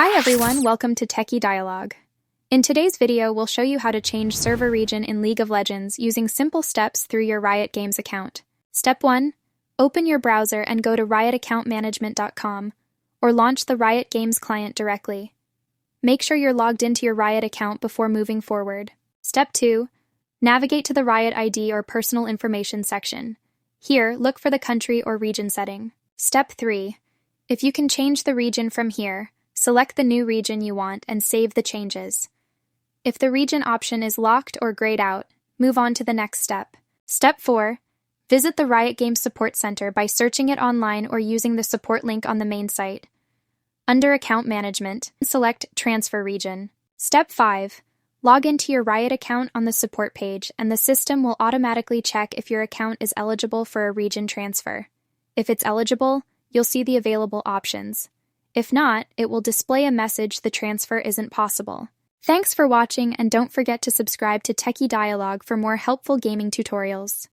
Hi everyone, welcome to Techie Dialogue. In today's video, we'll show you how to change server region in League of Legends using simple steps through your Riot Games account. Step 1. Open your browser and go to riotaccountmanagement.com or launch the Riot Games client directly. Make sure you're logged into your Riot account before moving forward. Step 2. Navigate to the Riot ID or personal information section. Here, look for the country or region setting. Step 3. If you can change the region from here, select the new region you want and save the changes. If the region option is locked or grayed out, move on to the next step. Step 4. Visit the Riot Games Support Center by searching it online or using the support link on the main site. Under Account Management, select Transfer Region. Step 5. Log into your Riot account on the support page, and the system will automatically check if your account is eligible for a region transfer. If it's eligible, you'll see the available options. If not, it will display a message the transfer isn't possible. Thanks for watching, and don't forget to subscribe to Techie Dialogue for more helpful gaming tutorials.